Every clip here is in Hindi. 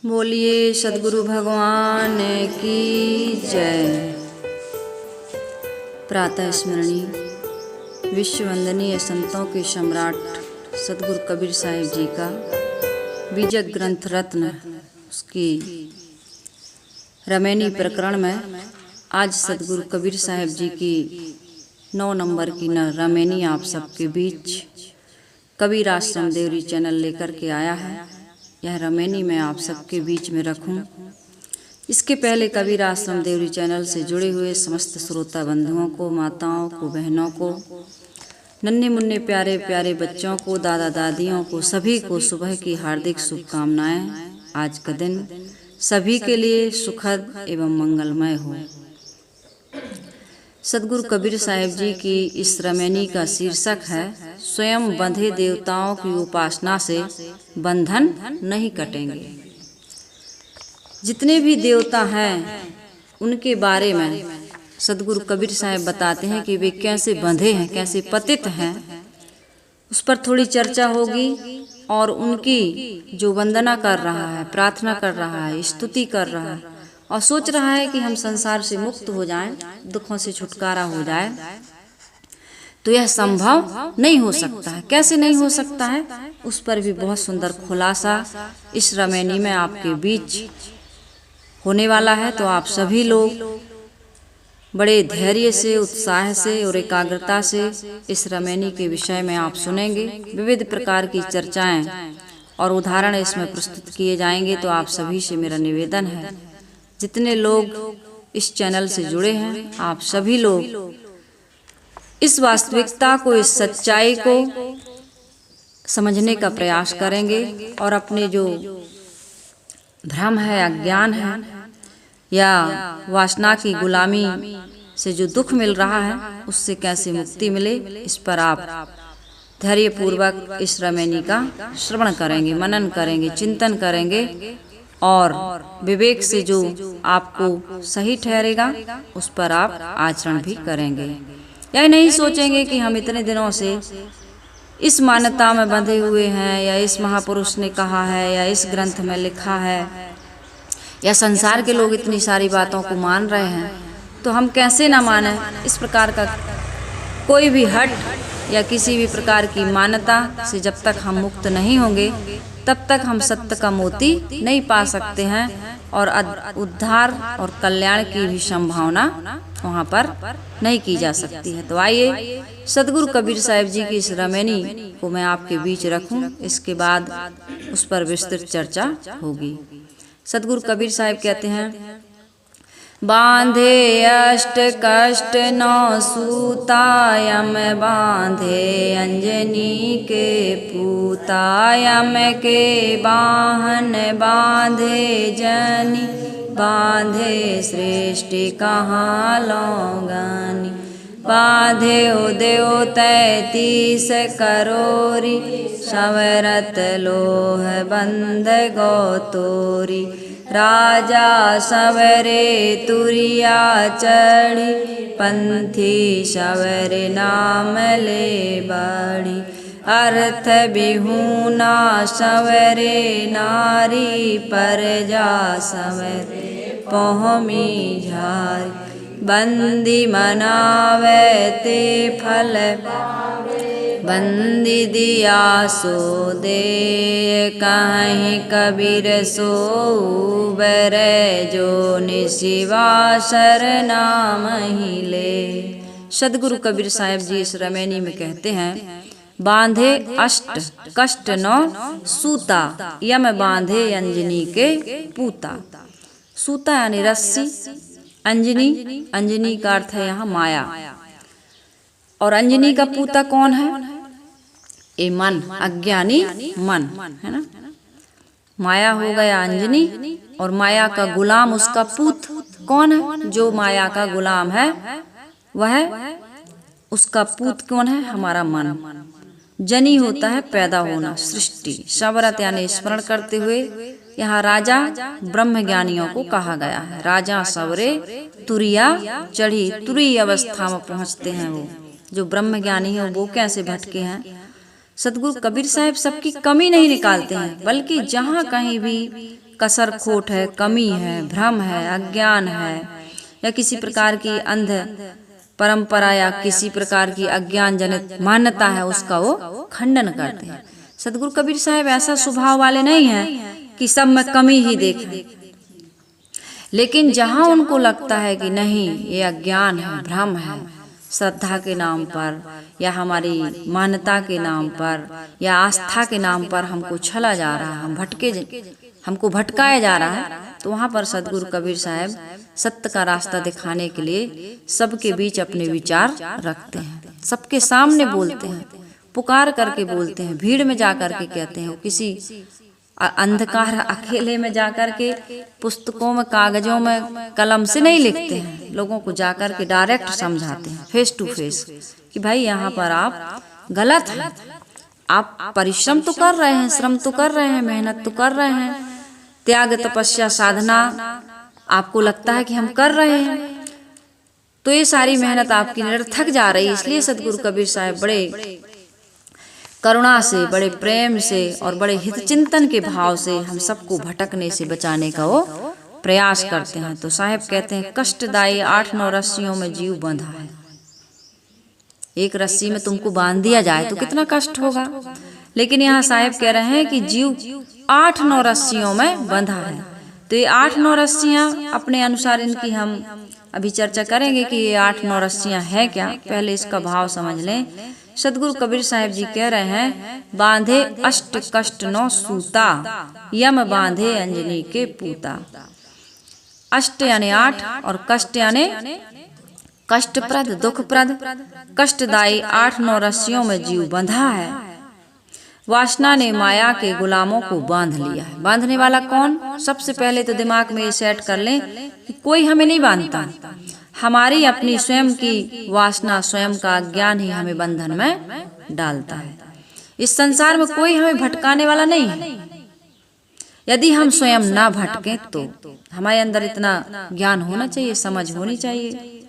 बोलिए सद्गुरु भगवान की जय। प्रातः स्मरणीय विश्व वंदनीय संतों के सम्राट सद्गुरु कबीर साहिब जी का बीजक ग्रंथ रत्न उसकी रमैनी प्रकरण में आज सद्गुरु कबीर साहिब जी की 9 नंबर की रमैनी आप सबके बीच कबीर आश्रम देवरी चैनल लेकर के आया है। यह रमैनी मैं आप सबके बीच में रखूं। इसके पहले कबीर आश्रम देवरी चैनल से जुड़े हुए समस्त श्रोता बंधुओं को, माताओं को, बहनों को, नन्हे मुन्ने प्यारे प्यारे बच्चों को, दादा दादियों को, सभी को सुबह की हार्दिक शुभकामनाएं। आज का दिन सभी के लिए सुखद एवं मंगलमय हो। सद्गुरु कबीर साहिब जी की इस रमैनी का शीर्षक है स्वयं बंधे देवताओं की उपासना से बंधन नहीं कटेंगे। जितने भी देवता हैं उनके बारे में सद्गुरु कबीर साहिब बताते हैं कि वे कैसे बंधे हैं, कैसे पतित हैं। उस पर थोड़ी चर्चा होगी और उनकी जो वंदना कर रहा है, प्रार्थना कर रहा है, स्तुति कर रहा है और सोच रहा है कि हम संसार से मुक्त हो जाएं, दुखों से छुटकारा हो जाए, तो यह संभव नहीं हो सकता है। कैसे नहीं हो सकता है, उस पर भी बहुत सुंदर खुलासा इस रमैनी में आपके बीच होने वाला है। तो आप सभी लोग बड़े धैर्य से, उत्साह से और एकाग्रता से इस रमैनी के विषय में आप सुनेंगे। विविध प्रकार की चर्चाएं और उदाहरण इसमें प्रस्तुत किए जाएंगे। तो आप सभी से मेरा निवेदन है, जितने लोग इस चैनल से जुड़े हैं, आप सभी लोग इस वास्तविकता को, इस सच्चाई को समझने का प्रयास करेंगे और अपने जो भ्रम है, अज्ञान है या वासना की गुलामी से जो दुख मिल रहा है, उससे कैसे मुक्ति मिले, इस पर आप धैर्यपूर्वक इस रमैनी का श्रवण करेंगे, मनन करेंगे, चिंतन करेंगे और विवेक से जो आपको सही ठहरेगा उस पर आप आचरण भी करेंगे। यह नहीं सोचेंगे कि हम इतने दिनों से इस मान्यता में बंधे हुए हैं या इस महापुरुष ने कहा है या इस ग्रंथ में लिखा है या संसार के लोग इतनी सारी बातों को मान रहे हैं, तो हम कैसे ना माने। इस प्रकार का कोई भी हट या किसी भी प्रकार की मान्यता से जब तक हम मुक्त नहीं होंगे तब तक हम सत्य का मोती नहीं पा सकते हैं और उद्धार और कल्याण की भी संभावना वहाँ पर नहीं की जा सकती है। तो आइए सद्गुरु कबीर साहिब जी की इस रमैनी को मैं आपके बीच रखूं, इसके बाद उस पर विस्तृत चर्चा होगी। सद्गुरु कबीर साहिब कहते हैं, बांधे अष्ट कष्ट 9 सूता, यम बांधे अंजनी के पूता, यम के वाहन बांधे जनी, बांधे सृष्टि कहाँ लौगानी, बांधे देव 33 करोरी, संवरत लोह बंध गौतोरी, राजा सवरे तुरिया चढ़ी, पंथी सवरे नाम ले बाड़ी, अर्थ बिहूना सवरे नारी, परजा सवरे पहुमी झारी, बंदी मनावे ते फल बंदी दिया सो दे, कहीं कबीर सो बरे जो निशिवा शरनाम ही ले। सद्गुरु कबीर साहिब जी इस रमैनी में कहते हैं, बांधे अष्ट कष्ट 9 सूता, यम बांधे अंजनी के पूता। सूता यानी रस्सी, अंजनी, अंजनी का अर्थ है यहाँ माया। और अंजनी का पूता कौन है? ये मन, अज्ञानी मन है ना। माया हो गया अंजनी और माया का गुलाम उसका पूत कौन है? जो माया का गुलाम है वह उसका पूत कौन है? हमारा मन। जनी होता है पैदा होना, सृष्टि। सवरत यानी स्मरण करते हुए यहाँ राजा ब्रह्म ज्ञानियों को कहा गया है। राजा सवरे तुरिया चढ़ी, तुरी अवस्था में पहुँचते हैं वो जो ब्रह्म ज्ञानी है। वो कैसे भटके हैं? सदगुरु कबीर साहब सबकी कमी नहीं निकालते हैं, बल्कि जहाँ कहीं भी कसर खोट है, कमी है, भ्रम है, अज्ञान है या किसी प्रकार की अंध परंपरा या किसी प्रकार की अज्ञान जनित मान्यता है, उसका वो खंडन करते हैं। सदगुरु कबीर साहब ऐसा स्वभाव वाले नहीं हैं कि सब में कमी ही देखें, लेकिन जहाँ उनको लगता है कि नहीं ये अज्ञान है, भ्रम है, श्रद्धा के नाम पर या हमारी मान्यता के नाम पर या आस्था के नाम पर हमको छला जा रहा है, हमको भटकाया जा रहा है, तो वहाँ पर सदगुरु कबीर साहब सत्य का रास्ता दिखाने के लिए सबके बीच अपने विचार रखते हैं, सबके सामने बोलते हैं, पुकार करके बोलते हैं, भीड़ में जा करके कहते हैं। वो किसी अंधकार अकेले में जाकर के पुस्तकों में कागजों में कलम से नहीं लिखते हैं, लोगों को जाकर के डायरेक्ट समझाते हैं, फेस टू फेस, कि भाई यहाँ पर आप गलत हैं, आप परिश्रम तो कर रहे हैं, श्रम तो कर रहे हैं, मेहनत तो कर रहे हैं, त्याग तपस्या साधना आपको लगता है कि हम कर रहे हैं, तो ये सारी मेहनत आपकी निरर्थक जा रही है। इसलिए सदगुरु कबीर साहब बड़े करुणा से, बड़े प्रेम से और बड़े हित चिंतन के भाव से हम सबको भटकने से बचाने का वो प्रयास करते हैं। तो साहब कहते हैं, कष्टदायी 8-9 रस्सियों में जीव बंधा है। एक रस्सी में तुमको बांध दिया जाए तो कितना कष्ट होगा, लेकिन यहाँ साहब कह रहे हैं कि जीव 8-9 रस्सियों में बंधा है। तो ये 8-9 रस्सियाँ अपने अनुसार इनकी हम अभी चर्चा करेंगे कि ये 8-9 रस्सियाँ है क्या। पहले इसका भाव समझ लें। सदगुरु कबीर साहब जी कह रहे हैं, बांधे अष्ट कष्ट 9 सूता, यम बांधे अंजनी के पूता। अष्ट यानी 8 और कष्ट यानी कष्टप्रद, दुखप्रद, कष्टदायी 8-9 रस्सियों में जीव बंधा है। वासना ने माया के गुलामों को बांध लिया है। बांधने वाला कौन? सबसे पहले तो दिमाग में ये सेट कर लें कि कोई हमें नहीं बांधता, हमारी अपनी स्वयं की वासना, स्वयं का ज्ञान ही हमें बंधन में डालता है। इस संसार में कोई हमें भटकाने वाला नहीं है। यदि हम स्वयं ना भटकें तो हमारे अंदर इतना ज्ञान होना चाहिए, समझ होनी चाहिए।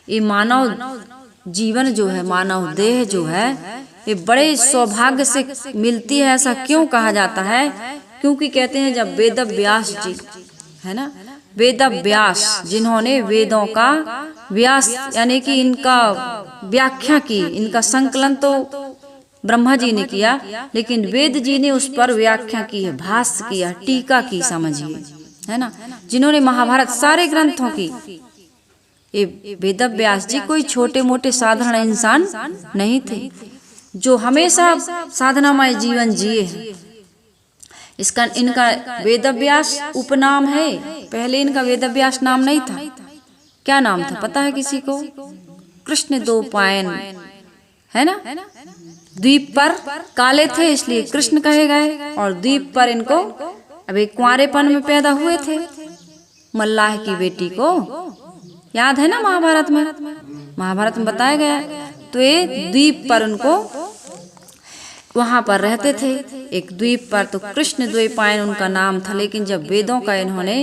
ये मानव जीवन जो है, मानव देह जो है, ये बड़े सौभाग्य से मिलती है। ऐसा क्यों कहा जाता है? क्योंकि कहते हैं जब वेद व्यास जी है ना, वेद व्यास जिन्होंने वेदों का व्यास यानी कि इनका व्याख्या की, इनका संकलन तो ब्रह्मा जी ने किया, लेकिन वेद जी ने उस पर व्याख्या की है, भाष्य किया, टीका की, समझिए, है ना। जिन्होंने महाभारत सारे ग्रंथों की, ये वेद व्यास जी कोई छोटे मोटे साधारण इंसान नहीं थे, जो हमेशा साधनामय जीवन जिए हैं। इनका वेदव्यास उपनाम है। पहले इनका वेदव्यास नाम नहीं था। क्या नाम था पता है किसी को? कृष्ण 2 पायन, है ना। द्वीप पर काले थे इसलिए कृष्ण कहे गए, और द्वीप पर इनको अब एक कुंवारेपन में पैदा हुए थे। मल्लाह की बेटी को याद है ना, महाभारत में बताया गया। तो ये द्वीप पर उनको वहां पर रहते थे, एक द्वीप पर। तो कृष्ण 2 पायन उनका नाम था। लेकिन जब वेदों का इन्होंने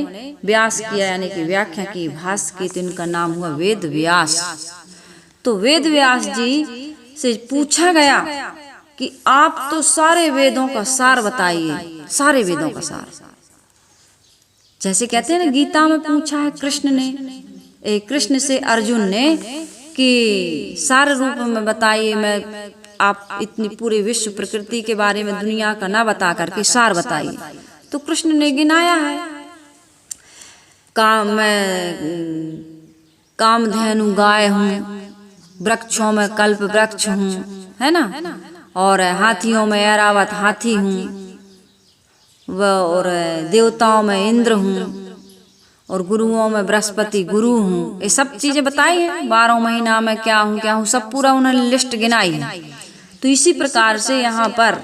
व्यास किया यानी कि व्याख्या की, भाष्य की, तो इनका नाम हुआ वेद व्यास। तो वेद व्यास जी से पूछा गया कि आप तो सारे वेदों का सार बताइए, सारे वेदों का सार। जैसे कहते हैं ना, गीता में पूछा है कृष्ण से अर्जुन ने कि सार रूप में बताइए, मैं आप इतनी पूरे विश्व प्रकृति के बारे में, दुनिया का ना बता करके सार बताइए। तो कृष्ण ने गिनाया है, मैं कामधेनु गाय हूँ, वृक्षों में कल्प वृक्ष हूँ, है ना, और हाथियों में ऐरावत हाथी हूँ, और देवताओं में इंद्र हूँ, और गुरुओं में बृहस्पति गुरु हूँ। ये सब चीजें बताई हैं। 12 महीना में क्या हूँ, सब पूरा उन्होंने लिस्ट गिनाई है। तो इसी प्रकार से यहाँ पर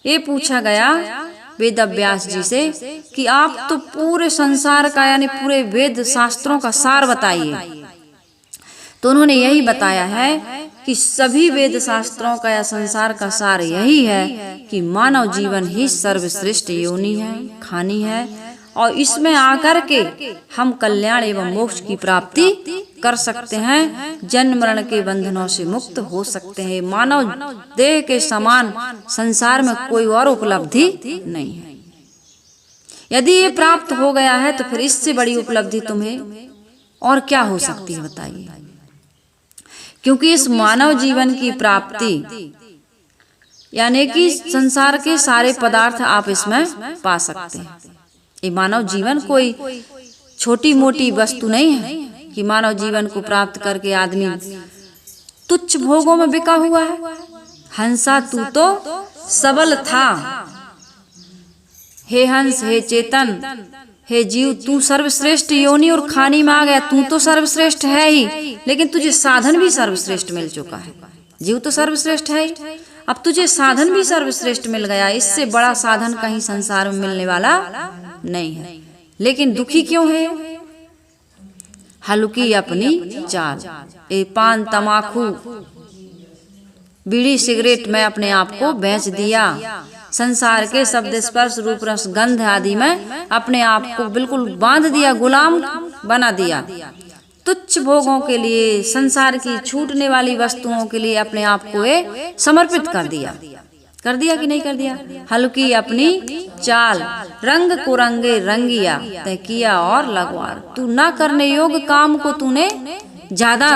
ये पूछा गया वेद व्यास जी से कि आप तो पूरे संसार का यानी पूरे वेद शास्त्रों का सार बताइए। तो उन्होंने यही बताया है कि सभी वेद शास्त्रों का या संसार का सार यही है कि मानव जीवन ही सर्वश्रेष्ठ योनि है, खानी है, और इसमें आकर के हम कल्याण एवं मोक्ष की प्राप्ति कर सकते हैं, जन्म मरण के बंधनों से मुक्त हो सकते हैं। मानव देह के समान संसार में कोई और उपलब्धि नहीं है। यदि ये प्राप्त हो गया है तो फिर इससे बड़ी उपलब्धि तुम्हें और क्या हो सकती है बताइए। क्योंकि इस मानव जीवन की प्राप्ति यानी कि संसार के सारे पदार्थ आप इसमें पा सकते हैं। ये मानव जीवन कोई छोटी मोटी वस्तु नहीं है कि मानव जीवन को प्राप्त करके आदमी तुच्छ भोगों में बिका हुआ है। हंसा तू तो सबल था, हे हंस, हे चेतन, हे जीव, तू सर्वश्रेष्ठ योनि और खानी में आ गया। तू तो सर्वश्रेष्ठ है ही, लेकिन तुझे साधन भी सर्वश्रेष्ठ मिल चुका है। जीव तो सर्वश्रेष्ठ है ही, अब तुझे साधन भी सर्वश्रेष्ठ मिल गया। इससे बड़ा साधन कहीं संसार में मिलने वाला नहीं है। लेकिन दुखी क्यों है? हल्की अपनी चाल, ए पान तमाकू बीड़ी सिगरेट में अपने आप को बेच दिया। संसार के शब्द स्पर्श रूप रस गंध आदि में अपने आप को बिल्कुल बांध दिया, गुलाम बना दिया। तुच्छ भोगों के लिए, संसार की छूटने वाली वस्तुओं के लिए अपने आप को समर्पित कर दिया कि नहीं कर दिया? हल्की अपनी चाल, रंग को रंगे रंगिया, तय किया और लगवार। तू ना करने योग्य काम को तूने ज्यादा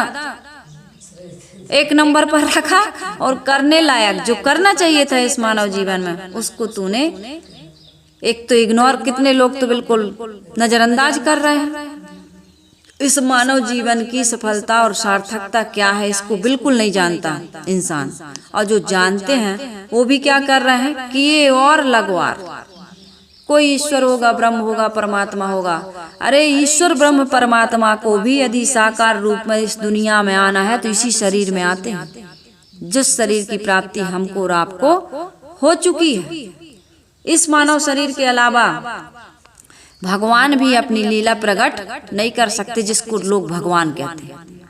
एक नंबर पर रखा, और करने लायक जो करना चाहिए था इस मानव जीवन में, उसको तूने एक तो इग्नोर, कितने लोग तो बिल्कुल नजरअंदाज कर रहे हैं। इस मानव जीवन की सफलता और सार्थकता क्या है इसको बिल्कुल नहीं जानता इंसान, और जो जानते हैं वो भी क्या कर रहे हैं, किए और लगवार। कोई ईश्वर होगा, ब्रह्म होगा, परमात्मा होगा। अरे ईश्वर ब्रह्म परमात्मा को भी यदि साकार रूप में इस दुनिया में आना है तो इसी शरीर में आते हैं, जिस शरीर की प्राप्ति हमको और आपको हो चुकी है। इस मानव शरीर के अलावा भगवान भी अपनी लीला प्रकट नहीं कर सकते, जिसको लोग भगवान कहते हैं।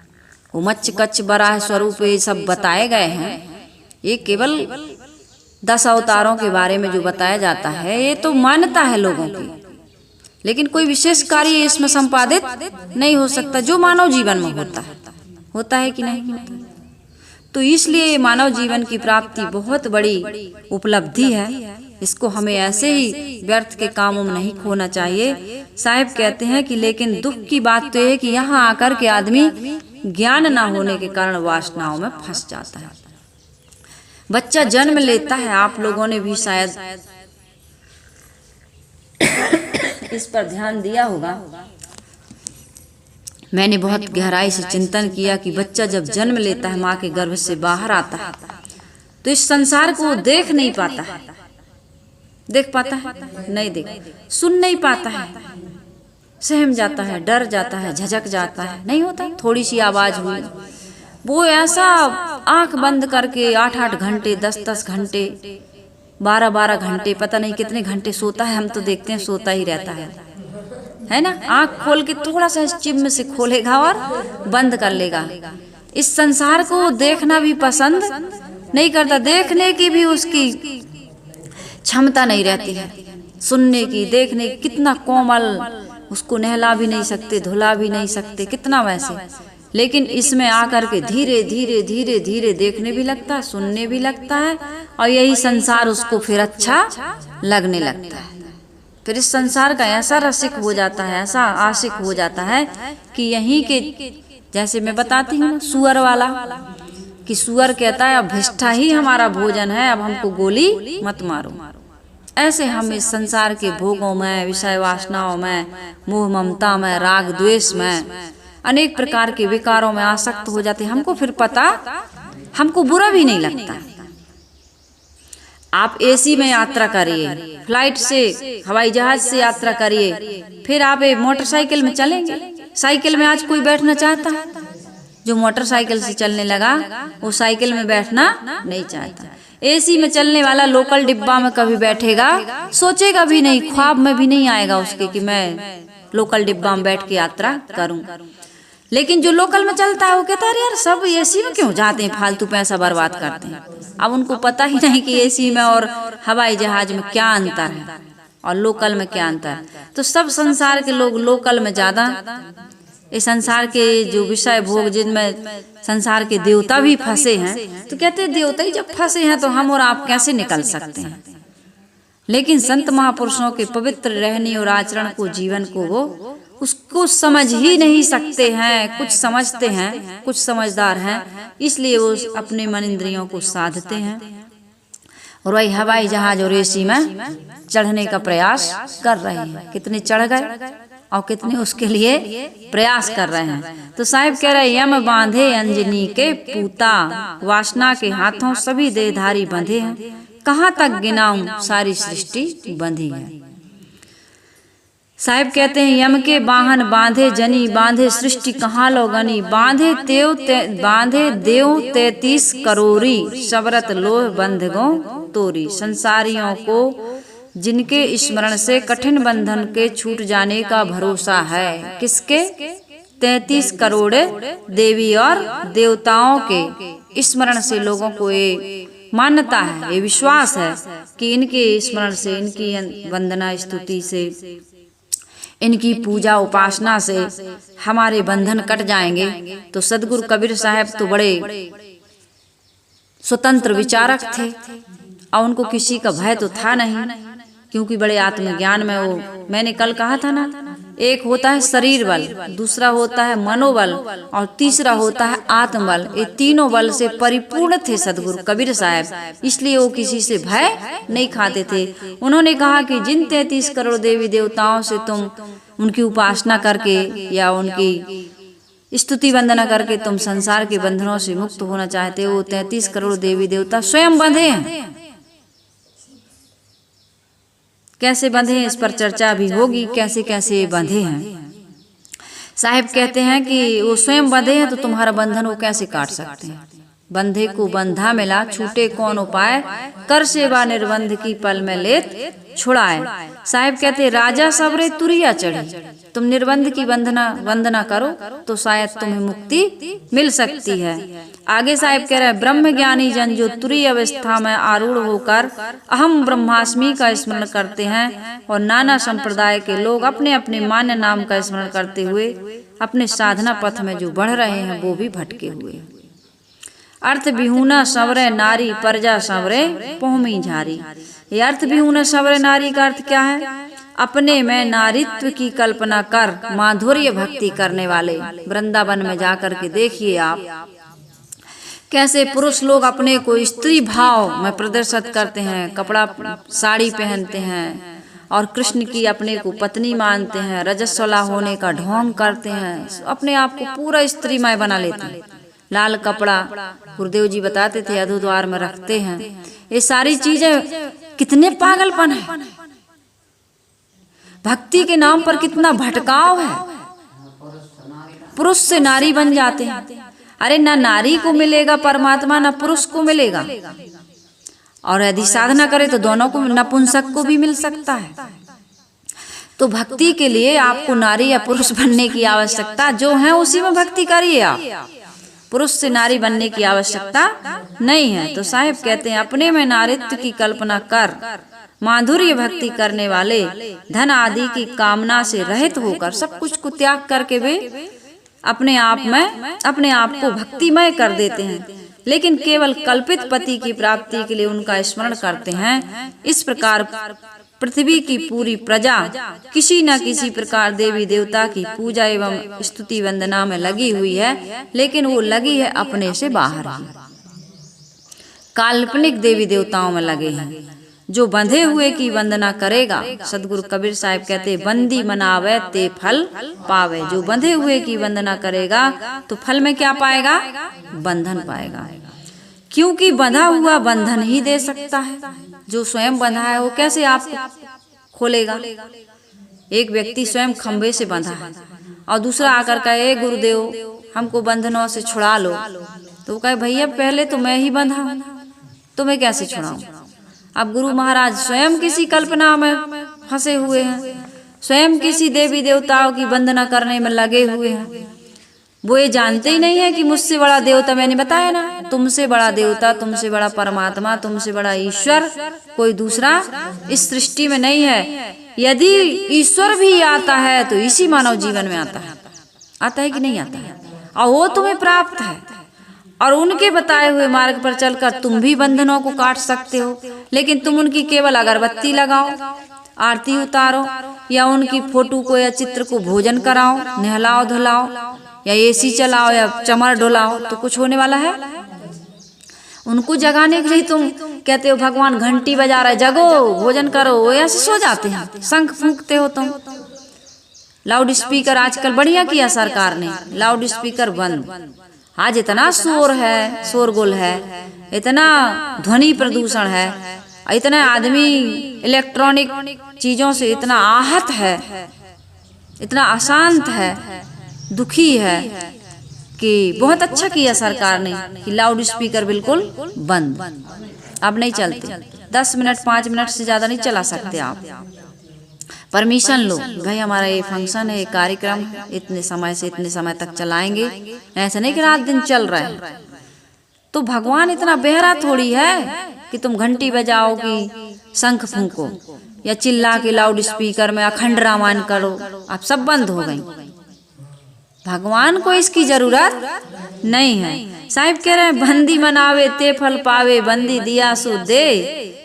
वो मच्छ कच्छ बराह स्वरूप ये सब बताए गए हैं। ये केवल 10 अवतारों के बारे में जो बताया जाता है ये तो मान्यता है लोगों की, लेकिन कोई विशेष कार्य इसमें संपादित नहीं हो सकता जो मानव जीवन में होता है कि नहीं होता। तो इसलिए मानव जीवन की प्राप्ति बहुत बड़ी उपलब्धि है। इसको हमें ऐसे ही व्यर्थ के कामों में नहीं खोना चाहिए। साहिब कहते हैं कि लेकिन दुख की बात तो है कि यहाँ आकर के आदमी ज्ञान ना होने के कारण वासनाओं में फंस जाता है। बच्चा जन्म लेता है, आप लोगों ने भी शायद इस पर ध्यान दिया होगा। मैंने बहुत गहराई से चिंतन किया कि बच्चा जब जन्म लेता है, माँ के गर्भ से बाहर आता है, तो इस संसार को देख नहीं पाता है। देख पाता है? नहीं देख, सुन नहीं पाता है, सहम जाता है, डर जाता है, झिझक जाता है। नहीं होता, थोड़ी सी आवाज हुई वो ऐसा आंख बंद करके 8-8 घंटे, 10-10 घंटे, 12-12 घंटे, पता नहीं कितने घंटे सोता है। हम तो देखते हैं सोता ही रहता है ना। आंख खोल के थोड़ा सा चिम से खोलेगा और बंद कर लेगा। इस संसार को देखना भी पसंद नहीं करता, देखने की भी उसकी क्षमता नहीं रहती है, सुनने की, देखने की। कितना कोमल, उसको नहला भी नहीं सकते, धुला भी नहीं सकते, कितना वैसे। लेकिन इसमें आकर के धीरे धीरे धीरे धीरे देखने भी लगता है, सुनने भी लगता है, और यही संसार उसको फिर अच्छा लगने लगता है। फिर इस संसार का ऐसा रसिक हो जाता है, ऐसा आशिक हो जाता है कि यहीं के, जैसे मैं बताती हूँ सुअर वाला, कि सुअर कहता है अब भिष्ठा ही हमारा भोजन है, अब हमको गोली मत मारो। ऐसे हम इस संसार के भोगों में, विषय वासनाओं में, मोह ममता में, राग द्वेष में, अनेक प्रकार के विकारों में आसक्त हो जाते हैं। हमको फिर पता, हमको बुरा भी नहीं लगता। आप एसी में यात्रा करिए, फ्लाइट से, हवाई जहाज से यात्रा करिए, फिर आप मोटरसाइकिल में चलेंगे। साइकिल में आज कोई बैठना चाहता है? जो मोटरसाइकिल से चलने लगा वो साइकिल में बैठना नहीं चाहता। एसी में चलने वाला लोकल डिब्बा में कभी बैठेगा, सोचेगा भी नहीं, ख्वाब में भी नहीं आएगा उसके कि मैं लोकल डिब्बा में बैठ के यात्रा करूं। लेकिन जो लोकल में चलता है वो कहता है यार सब एसी में क्यों जाते हैं, फालतू पैसा बर्बाद करते हैं। अब उनको पता ही नहीं कि एसी में और हवाई जहाज में क्या अंतर है और लोकल में क्या अंतर है। तो सब संसार के लोग लोकल में ज्यादा ये संसार के जो विषय भोग जिनमें संसार के देवता भी फंसे हैं, तो कहते हैं देवता ही जब फंसे हैं तो हम और आप कैसे निकल सकते हैं। लेकिन संत महापुरुषों के पवित्र रहने और आचरण को, जीवन को वो उसको समझ ही नहीं सकते हैं। कुछ समझते हैं, कुछ समझदार हैं, इसलिए वो अपने मन इंद्रियों को साधते हैं और वही हवाई जहाज और एसी में चढ़ने का प्रयास कर रहे हैं। कितने चढ़ गए और कितने उसके लिए प्रयास कर रहे हैं। तो साहिब कह रहे यम बांधे अंजनी के पूता, वासना के हाथों सभी देहधारी बंधे हैं। कहाँ तक गिनाऊं सारी सृष्टि बंधी है। साहिब कहते हैं यम के वाहन बांधे जनी, बांधे सृष्टि कहाँ लोगनी, बांधे देव 33 करोरी, सबरत लोह बंध गो तोरी। संसारियों को जिनके स्मरण से कठिन बंधन के छूट जाने का भरोसा है। किसके? 33 करोड़ देवी और देवताओं के स्मरण से लोगों को ये मान्यता है, ये विश्वास है कि इनके स्मरण से, इनकी वंदना स्तुति से, इनकी पूजा उपासना से हमारे बंधन कट जाएंगे। तो सदगुरु कबीर साहब तो बड़े स्वतंत्र विचारक थे और उनको किसी का भय तो था नहीं, क्योंकि बड़े आत्मज्ञान में वो, मैंने कल कहा था ना, एक होता है शरीर बल, दूसरा होता है मनोबल और तीसरा होता है आत्मबल। ये तीनों बल से परिपूर्ण थे सदगुरु कबीर साहब, इसलिए वो किसी से भय नहीं खाते थे। उन्होंने कहा कि जिन 33 करोड़ देवी देवताओं से तुम उनकी उपासना करके या उनकी स्तुति वंदना करके तुम संसार के बंधनों से मुक्त होना चाहते हो, 33 करोड़ देवी देवता स्वयं बंधे हैं। कैसे बंधे हैं इस पर चर्चा भी होगी, कैसे कैसे बंधे हैं। साहिब कहते हैं कि वो स्वयं बंधे हैं तो तुम्हारा बंधन वो कैसे काट सकते हैं। बंधे को बंधा मिला, छूटे कौन उपाय, कर सेवा निर्बंध की पल में लेत छुड़ाए। साहिब कहते राजा सबरे तुरिया चढ़ी, तुम निर्बंध की वंदना करो तो शायद तुम्हें मुक्ति मिल सकती है। आगे साहिब कह रहे हैं ब्रह्म ज्ञानी जन जो तुरीय अवस्था में आरूढ़ होकर अहम ब्रह्मास्मि का स्मरण करते हैं, और नाना संप्रदाय के लोग अपने अपने मान्य नाम का स्मरण करते हुए अपने साधना पथ में जो बढ़ रहे हैं वो भी भटके हुए हैं। अर्थ विहूना संवरे नारी, प्रजा संवरे पोहमी झारी। ये अर्थ विहूना संवरे नारी का अर्थ क्या है? अपने में नारीत्व की कल्पना कर माधुर्य भक्ति करने वाले। वृंदावन में जाकर के देखिए आप कैसे पुरुष लोग अपने को स्त्री भाव में प्रदर्शित करते हैं, कपड़ा साड़ी पहनते हैं और कृष्ण की अपने को पत्नी मानते हैं, रजस्वला होने का ढोंग करते हैं, अपने आप को पूरा स्त्रीमय बना लेते हैं। लाल कपड़ा गुरुदेव जी बताते थे अधोद्वार में रखते हैं। ये सारी चीजें कितने पागलपन है, भक्ति के नाम पर कितना भटकाव है। पुरुष से नारी बन जाते हैं। अरे ना नारी को मिलेगा परमात्मा, ना पुरुष को मिलेगा, और यदि साधना करे तो दोनों को, नपुंसक को भी मिल सकता है। तो भक्ति के लिए आपको नारी या पुरुष बनने की आवश्यकता जो है उसी में भक्ति करिए आप, पुरुष से नारी बनने की आवश्यकता नहीं है। तो साहिब कहते हैं अपने में नारित्व की कल्पना कर माधुर्य भक्ति करने वाले धन आदि की कामना से रहित होकर, सब कुछ को त्याग करके वे अपने आप को भक्तिमय कर देते हैं, लेकिन केवल कल्पित पति की प्राप्ति के लिए उनका स्मरण करते हैं। इस प्रकार पृथ्वी की पूरी प्रजा किसी न किसी प्रकार देवी देवता की पूजा एवं स्तुति वंदना में लगी हुई है, लेकिन वो लगी है अपने से बाहर ही, काल्पनिक देवी देवताओं में लगे हैं। जो बंधे हुए की वंदना करेगा, सदगुरु कबीर साहब कहते बंदी मनावे ते फल पावे। जो बंधे हुए की वंदना करेगा तो फल में क्या पाएगा? बंधन पाएगा, क्योंकि बंधा हुआ बंधन ही दे सकता है। जो स्वयं बंधा है वो कैसे आपको खोलेगा? एक व्यक्ति स्वयं खंभे से बंधा है और दूसरा आकर कहे गुरुदेव हमको बंधनों से छुड़ा लो, तो वो कहे भैया पहले तो मैं ही बंधा हूं, तो मैं कैसे छुड़ाऊं? अब गुरु महाराज स्वयं किसी कल्पना में फंसे हुए हैं, स्वयं किसी देवी देवताओं की वंदना करने में लगे हुए हैं। वो ये जानते ही नहीं है कि मुझसे बड़ा देवता, मैंने बताया ना, तुमसे बड़ा देवता, तुमसे बड़ा परमात्मा, तुमसे बड़ा ईश्वर कोई दूसरा इस सृष्टि में नहीं है। यदि ईश्वर भी आता है तो इसी मानव जीवन में आता है, आता है कि नहीं आता है? और वो तुम्हें प्राप्त है, और उनके बताए हुए मार्ग पर चलकर तुम भी बंधनों को काट सकते हो। लेकिन तुम उनकी केवल अगरबत्ती लगाओ, आरती उतारो, या उनकी फोटो को या चित्र को भोजन कराओ, नहलाओ धुलाओ, या एसी चलाओ, या चमर डुलाओ, तो कुछ होने वाला है? उनको जगाने के लिए तुम कहते हो भगवान घंटी बजा रहा है, जगो भोजन करो, वो ऐसे सो जाते हैं। शंख फूंकते हो तुम, लाउड स्पीकर आजकल बढ़िया किया सरकार ने, लाउड स्पीकर बंद। आज इतना शोर है, शोरगुल है, इतना ध्वनि प्रदूषण है, इतना आदमी इलेक्ट्रॉनिक चीजों से इतना आहत है, इतना अशांत है, दुखी है, कि बहुत अच्छा किया सरकार ने कि लाउड स्पीकर बिल्कुल बंद, अब नहीं चलते। 10 मिनट 5 मिनट से ज्यादा नहीं चला सकते आप। परमिशन लो भाई, हमारा ये फंक्शन है, ये कार्यक्रम है, इतने समय से इतने समय तक चलाएंगे, ऐसा नहीं कि रात दिन चल रहा है। तो भगवान इतना बेहरा थोड़ी है कि तुम घंटी बजाओ कि शंख फूंको या चिल्ला के लाउड स्पीकर में अखंड रामायण करो। अब सब बंद हो गई, भगवान को इसकी जरूरत नहीं है। साहिब कह रहे हैं बंदी मनावे ते फल पावे, बंदी दिया सो दे,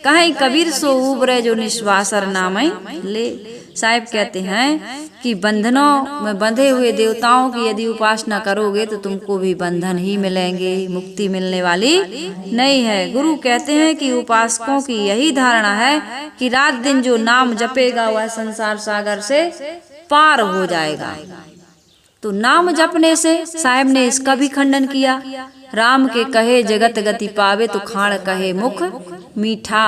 कहीं कबीर सो उबरे जो निश्वासर नामय ले। साहिब कहते हैं कि बंधनों में बंधे हुए देवताओं की यदि उपासना करोगे तो तुमको भी बंधन ही मिलेंगे, मुक्ति मिलने वाली नहीं है। गुरु कहते हैं कि उपासकों की यही धारणा है कि रात दिन जो नाम जपेगा वह संसार सागर से पार हो जाएगा। तो नाम जपने से साहिब ने इसका भी खंडन किया। राम के कहे जगत गति पावे, तो खाण कहे मुख मीठा।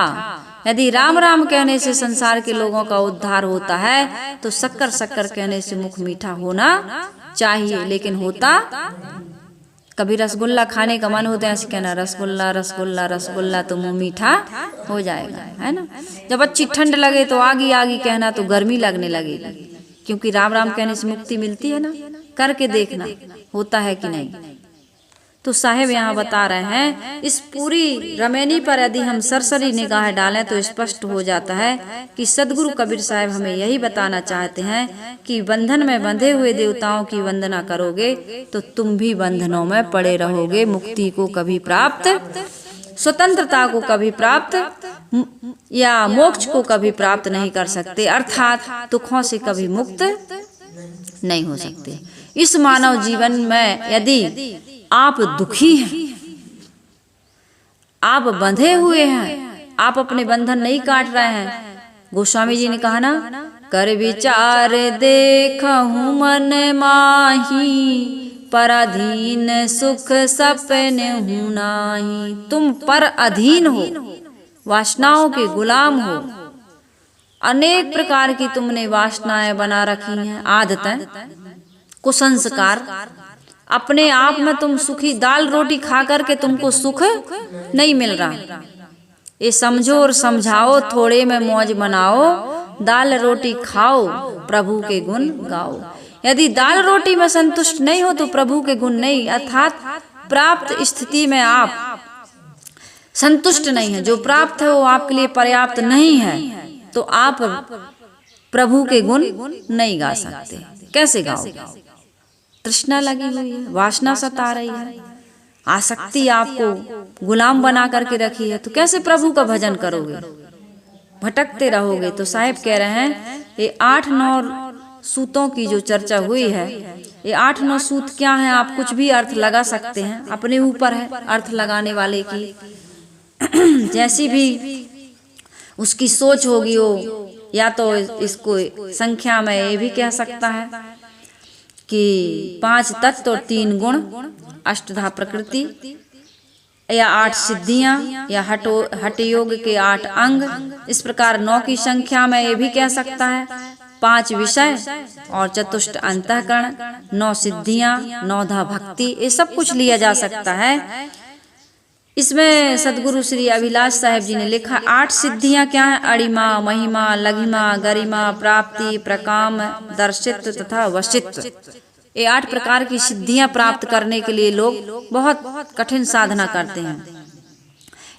यदि राम राम कहने से संसार के लोगों का उद्धार होता है तो शक्कर शक्कर कहने से मुख मीठा होना चाहिए। लेकिन होता, कभी रसगुल्ला खाने का मन होता है, ऐसे कहना रसगुल्ला रसगुल्ला रसगुल्ला, तो मुंह मीठा हो जाएगा, है ना। जब अच्छी ठंड लगे तो आगी आगी कहना तो गर्मी लगने लगेगी, क्योंकि राम राम कहने से मुक्ति मिलती है ना। करके देखना होता है कि नहीं। तो साहेब यहाँ बता रहे हैं इस पूरी रमैनी पर यदि हम सरसरी निगाह डालें तो स्पष्ट हो जाता है कि सदगुरु कबीर साहब हमें यही बताना चाहते हैं कि बंधन में बंधे हुए देवताओं की वंदना करोगे तो तुम भी बंधनों में पड़े रहोगे, मुक्ति को कभी प्राप्त, स्वतंत्रता को कभी प्राप्त या मोक्ष को कभी प्राप्त नहीं कर सकते, अर्थात दुखों से कभी मुक्त नहीं हो सकते। इस मानव जीवन में यदि आप दुखी हैं, आप बंधे हुए हैं, आप अपने बंधन नहीं काट रहे हैं, गोस्वामी जी ने कहा ना, कर विचार देखहु मन माही, पराधीन सुख सपने हूँ नाही। तुम पर अधीन हो, वासनाओं के गुलाम हो, अनेक प्रकार की तुमने वासनाएं बना रखी हैं, आदतें, कुसंस्कार। अपने आप में तुम सुखी, दाल रोटी खा करके तुमको सुख नहीं मिल रहा। ये समझो और समझाओ, थोड़े में मौज मनाओ, दाल रोटी खाओ, प्रभु के गुण गाओ। यदि दाल रोटी में संतुष्ट नहीं हो तो प्रभु के गुण नहीं, अर्थात प्राप्त स्थिति में आप संतुष्ट नहीं है, जो प्राप्त है वो आपके लिए पर्याप्त नहीं है, तो आप प्रभु के गुण नहीं गा सकते। कैसे गाओगे? तृष्णा लगी हुई है, वासना सता रही है, आसक्ति आपको गुलाम बना करके रखी है, तो कैसे प्रभु का भजन करोगे? भटकते रहोगे। तो साहिब कह रहे हैं ये 8-9 सूतों की जो चर्चा हुई है, ये 8-9 सूत क्या है, आप कुछ भी अर्थ लगा सकते हैं, अपने ऊपर है अर्थ लगाने वाले की जैसी भी उसकी सोच होगी वो, या तो इसको संख्या में ये भी कह सकता है कि 5 तत्व और 3 गुण, अष्टधा प्रकृति, या 8 सिद्धियां, या हठ योग के 8 अंग। इस प्रकार 9 की संख्या में ये भी कह सकता है, 5 विषय और चतुष्ट अंतःकरण, 9 सिद्धियां, 9धा भक्ति, ये सब कुछ लिया जा सकता है। इसमें सदगुरु श्री अभिलाष साहेब जी ने लिखा 8 सिद्धियां क्या है? अड़िमा, महिमा, लघिमा, गरिमा, प्राप्ति, प्रकाम, दर्शित तथा वशित। ये 8 प्रकार की सिद्धियां प्राप्त करने के लिए लोग बहुत कठिन साधना करते हैं।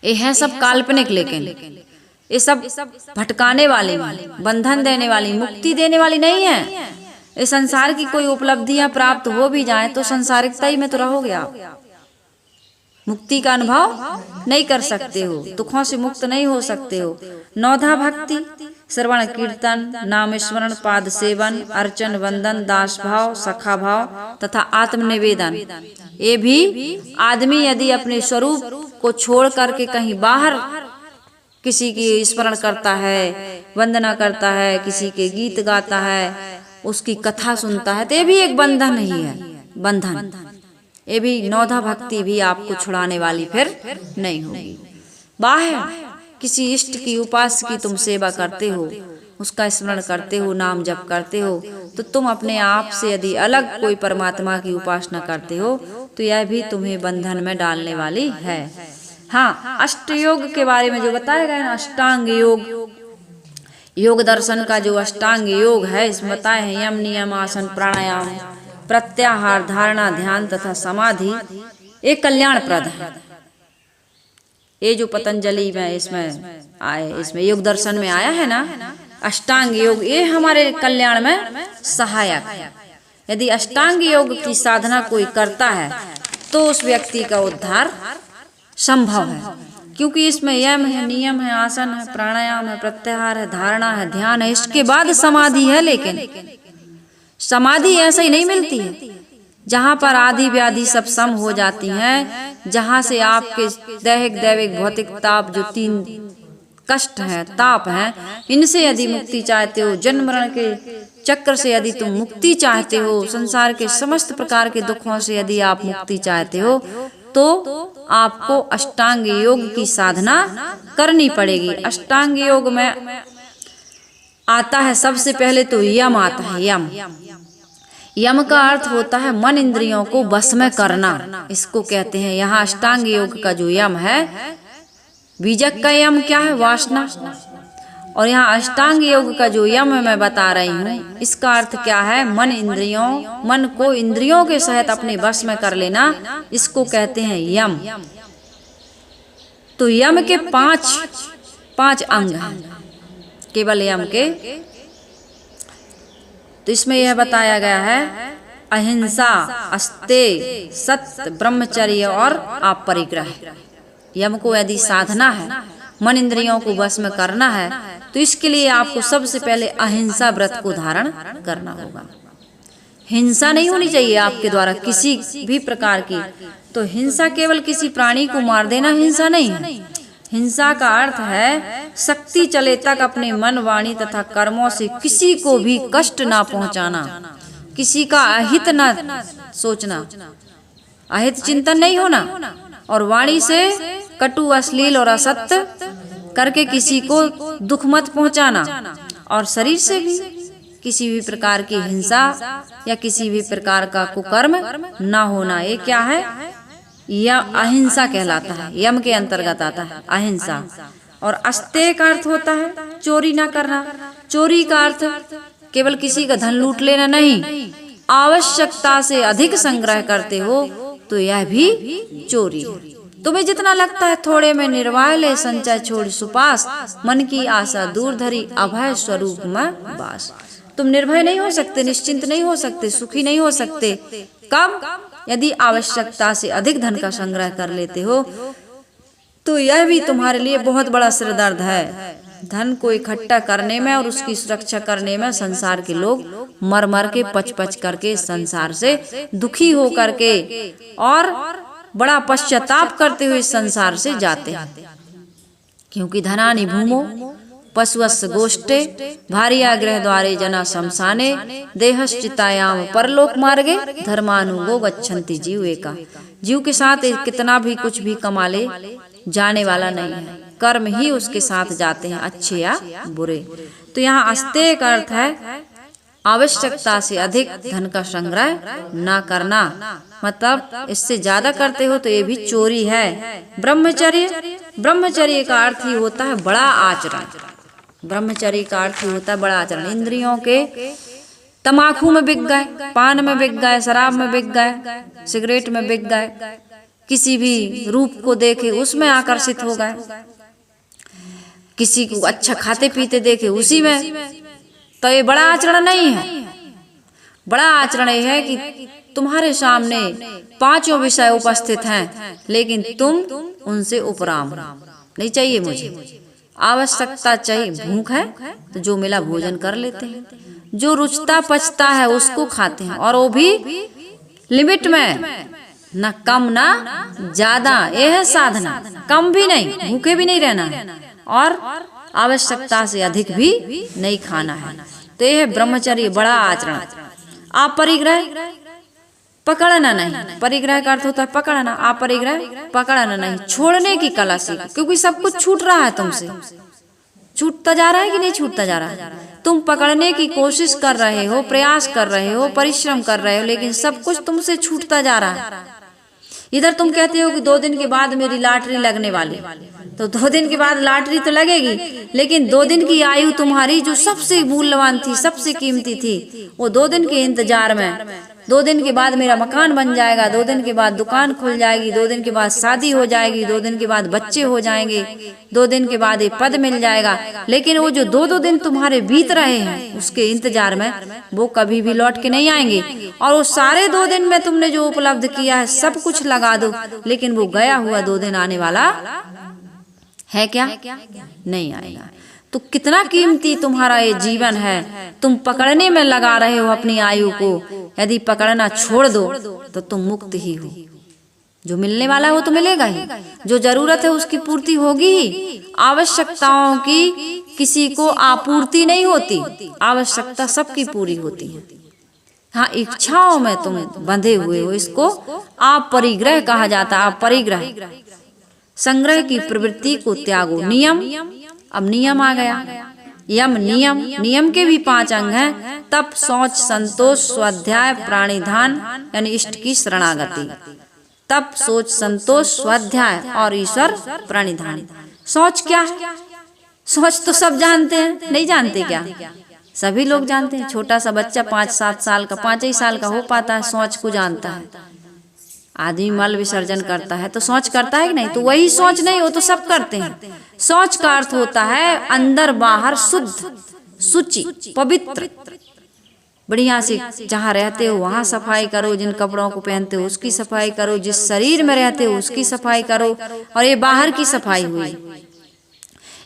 ये है सब काल्पनिक, लेकिन ये सब भटकाने वाले, बंधन देने वाली, मुक्ति देने वाली नहीं है। इस संसार की कोई उपलब्धियां प्राप्त हो भी जाए तो संसारिकता ही में तो रहोगे आप, मुक्ति का अनुभव नहीं कर सकते हो, दुखों से मुक्त नहीं हो सकते हो। नौधा भक्ति, श्रवण कीर्तन, नाम स्मरण, पाद सेवन, अर्चन वंदन, दास भाव, सखा भाव तथा आत्मनिवेदन। ये भी आदमी यदि अपने स्वरूप को छोड़ करके कहीं बाहर किसी की स्मरण करता है, वंदना करता है, किसी के गीत गाता है, उसकी कथा सुनता है, तो ये भी एक बंधन ही है, बंधन। ये भी नौधा भक्ति भी आपको छुड़ाने वाली फिर नहीं होगी। बाहर किसी इष्ट की, उपास्य की तुम सेवा करते हो, उसका स्मरण करते हो, नाम जप करते हो, तो तुम अपने आप से यदि अलग कोई परमात्मा की उपासना करते हो तो यह भी तुम्हें बंधन में डालने वाली है। हाँ, अष्ट योग के बारे में जो बताया गया ना, अष्टांग योग, योग दर्शन का जो अष्टांग योग है, इसमें बताए हैं यम, नियम, आसन, प्राणायाम, प्रत्याहार, धारणा, ध्यान तथा समाधि एक कल्याणप्रद है। ये जो पतंजलि में इसमें आए, इसमें योग दर्शन में आया है ना अष्टांग योग, ये हमारे कल्याण में सहायक है। यदि अष्टांग योग की साधना कोई करता है तो उस व्यक्ति का उद्धार संभव है, क्योंकि इसमें यम है, नियम है, आसन है, प्राणायाम है, प्रत्याहार है, धारणा है, ध्यान है, इसके बाद समाधि है। लेकिन समाधि ऐसे ही नहीं मिलती है जहाँ पर आदि व्याधि सब सम हो जाती हैं, जहाँ से आपके दैहिक दैविक भौतिक ताप जो तीन कष्ट हैं, ताप हैं, इनसे यदि मुक्ति चाहते हो, जन्म मरण के चक्र से यदि तुम मुक्ति चाहते हो, संसार के समस्त प्रकार के दुखों से यदि आप मुक्ति चाहते हो, तो आपको अष्टांग योग की साधना करनी पड़ेगी। अष्टांग योग में आता है सबसे पहले तो यम आता है। यम, यम का अर्थ होता है मन इंद्रियों को वश में करना, इसको कहते हैं। यहाँ अष्टांग योग का जो यम है, बीजक का यम क्या है? वासना। और यहाँ अष्टांग योग का जो यम मैं बता रही हूँ, इसका अर्थ क्या है? मन को इंद्रियों के सहित अपने वश में कर लेना, इसको कहते हैं यम। तो यम के पांच अंग हैं, केवल यम के। तो इसमें यह बताया गया है अहिंसा, अस्तेय, सत्य, ब्रह्मचर्य और अपरिग्रह। यम को यदि साधना है, मन इंद्रियों को वश में करना है, तो इसके लिए आपको सबसे पहले अहिंसा व्रत को धारण करना होगा। हिंसा नहीं होनी चाहिए आपके द्वारा किसी भी प्रकार की। तो हिंसा केवल किसी प्राणी को मार देना हिंसा नहीं है। हिंसा का अर्थ है शक्ति चले तक अपने मन, वाणी तथा कर्मों से किसी को भी कष्ट ना पहुंचाना, किसी का अहित ना सोचना, अहित चिंतन नहीं होना, और वाणी से कटु, अश्लील और असत्य करके किसी को दुख मत पहुंचाना, और शरीर से भी किसी भी प्रकार की हिंसा या किसी भी प्रकार का कुकर्म ना होना। ये क्या है? यह अहिंसा कहलाता है, यम के अंतर्गत आता है अहिंसा। और अस्तेय का अर्थ होता है चोरी ना करना। चोरी का अर्थ केवल किसी का धन लूट लेना नहीं, आवश्यकता से अधिक संग्रह करते हो तो यह भी चोरी है। तुम्हें जितना लगता है थोड़े में निर्वाह ले, संचय छोड़ सुपास, मन की आशा दूर धरी, अभय स्वरूप में वास। तुम निर्भय नहीं हो सकते, निश्चिंत नहीं हो सकते, सुखी नहीं हो सकते। कब? यदि आवश्यकता से अधिक धन का संग्रह कर लेते हो, तो यह भी तुम्हारे लिए बहुत बड़ा सिरदर्द है। धन को इकट्ठा करने में और उसकी सुरक्षा करने में संसार के लोग मर मर के, पच करके, संसार से दुखी हो करके और बड़ा पश्चाताप करते हुए संसार से जाते हैं। क्योंकि धनानि भूमो पशुवस् गोष्ठे, भार्या गृह द्वारे जना शमशाने, देहश्चितायाम परलोक मार्गे, धर्मानुगो गच्छन्ति जीव एका। जीव के साथ कितना भी कुछ भी कमा ले, जाने वाला नहीं है, कर्म ही उसके साथ जाते हैं, अच्छे या बुरे। तो यहाँ अस्तेय का अर्थ है आवश्यकता से अधिक धन का संग्रह ना करना, मतलब इससे ज्यादा करते हो तो ये भी चोरी है। ब्रह्मचर्य का अर्थ ही होता है बड़ा आचरण। ब्रह्मचर्य का अर्थ ही होता है बड़ा आचरण। इंद्रियों के तमाकू में बिक गए, पान में बिक गए, शराब में बिक गए, सिगरेट में बिक गए, किसी भी रूप को देखे उसमें आकर्षित हो गए, किसी को अच्छा खाते पीते देखे उसी में, तो ये बड़ा आचरण नहीं है। बड़ा आचरण यह है कि तुम्हारे सामने पांचों विषय उपस्थित हैं, लेकिन तुम उनसे उपराम हो। नहीं चाहिए मुझे, आवश्यकता चाहिए, भूख है तो जो मिला भोजन कर लेते हैं, जो रुचता पचता है उसको खाते हैं, और वो भी लिमिट में, ना कम ना ज्यादा। यह है साधना, कम भी नहीं, भूखे भी नहीं रहना है, और आवश्यकता से अधिक भी नहीं खाना है। तो यह है ब्रह्मचर्य, बड़ा आचरण। आप परिग्रह पकड़ना नहीं, परिग्रह का अर्थ होता है पकड़ना, आप परिग्रह पकड़ना नहीं, छोड़ने की कला सीखो, क्योंकि सब कुछ छूट रहा है तुमसे। छूटता जा रहा है कि नहीं छूटता जा रहा है? तुम पकड़ने की कोशिश कर रहे हो, प्रयास कर रहे हो, परिश्रम कर रहे हो, लेकिन सब कुछ तुमसे छूटता जा रहा है। इधर तुम कहते हो कि 2 दिन के बाद मेरी लॉटरी लगने वाली, तो 2 दिन के बाद लॉटरी तो लगेगी, लेकिन 2 दिन की आयु तुम्हारी जो सबसे मूल्यवान थी, सबसे कीमती थी, वो 2 दिन के इंतजार में, 2 दिन के बाद मेरा मकान बन जाएगा, 2 दिन के बाद दुकान खुल जाएगी, 2 दिन के बाद शादी हो जाएगी, 2 दिन के बाद बच्चे हो जाएंगे, 2 दिन के बाद एक पद मिल जाएगा, लेकिन वो जो 2-2 दिन तुम्हारे बीत रहे हैं उसके इंतजार में, वो कभी भी लौट के नहीं आएंगे। और वो सारे 2 दिन में तुमने जो उपलब्ध किया है सब कुछ लगा दो, लेकिन वो गया हुआ 2 दिन आने वाला है क्या? नहीं आएगा। तो कितना कीमती तुम्हारा ये जीवन है, तुम पकड़ने में लगा रहे हो अपनी आयु को। यदि पकड़ना छोड़ दो तो तुम मुक्त ही हो। जो मिलने वाला है वो तो मिलेगा ही, जो जरूरत है उसकी पूर्ति होगी ही। आवश्यकताओं की किसी को आपूर्ति नहीं होती, आवश्यकता सबकी पूरी होती है। हाँ, इच्छाओं में तुम बंधे हुए हो, इसको आप परिग्रह कहा जाता है। आप परिग्रह, संग्रह की प्रवृत्ति को त्यागो। नियम, अब नियम आ गया, यम नियम, नियम के भी 5 अंग हैं। तप, शौच, संतोष, स्वाध्याय, प्राणिधान यानी इष्ट की शरणागति। तप, सोच, संतोष, स्वाध्याय और ईश्वर प्राणिधान। शौच क्या है? शौच तो सब जानते हैं, नहीं जानते क्या? सभी लोग जानते हैं। छोटा सा बच्चा 5-7 साल का, 5 ही साल का हो पाता है, शौच को जानता है। आदमी मल विसर्जन करता है तो शौच करता है कि नहीं? तो वही शौच नहीं, वो तो सब करते हैं। शौच का अर्थ होता है अंदर बाहर शुद्ध, शुचि, पवित्र। बढ़िया से जहाँ रहते हो वहाँ सफाई करो, जिन कपड़ों को पहनते हो उसकी सफाई करो, जिस शरीर में रहते हो उसकी सफाई करो। और ये बाहर की सफाई हुई,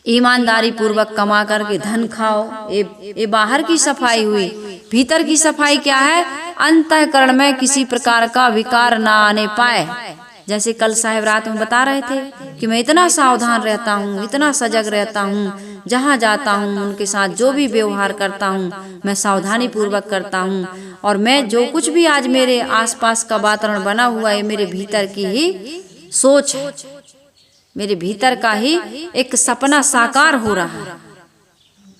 ईमानदारी पूर्वक कमा करके धन खाओ, ये बाहर की सफाई हुई। भीतर की सफाई क्या है? अंतःकरण में किसी प्रकार का विकार ना आने पाए। जैसे कल साहिब रात में बता रहे थे कि मैं इतना सावधान रहता हूँ, इतना सजग रहता हूँ, जहाँ जाता हूँ उनके साथ जो भी व्यवहार करता हूँ मैं सावधानी पूर्वक करता हूँ। और मैं जो कुछ भी आज मेरे आसपास का वातावरण बना हुआ है मेरे भीतर की ही सोच है, मेरे भीतर का ही एक सपना साकार हो रहा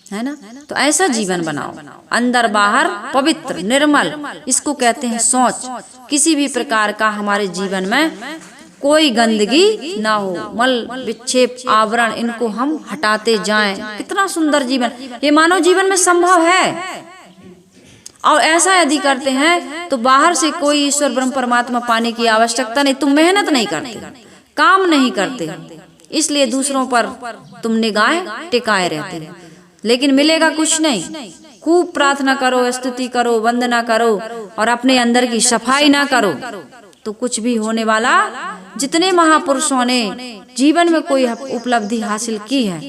है ना। तो ऐसा जीवन बनाओ, अंदर बाहर पवित्र, निर्मल, इसको कहते हैं शौच। किसी भी प्रकार का हमारे जीवन में कोई गंदगी ना हो, मल विक्षेप आवरण इनको हम हटाते जाएं। कितना सुंदर जीवन ये मानव जीवन में संभव है। और ऐसा यदि करते हैं तो बाहर से कोई ईश्वर ब्रह्म परमात्मा पाने की आवश्यकता नहीं। तुम मेहनत नहीं करते, काम नहीं करते, इसलिए दूसरों पर तुम निगाह टिकाए रहते हो, लेकिन मिलेगा कुछ नहीं। खूब प्रार्थना करो, स्तुति करो, वंदना करो और अपने अंदर की सफाई ना करो तो कुछ भी होने वाला। जितने महापुरुषों ने जीवन में कोई उपलब्धि हासिल की है,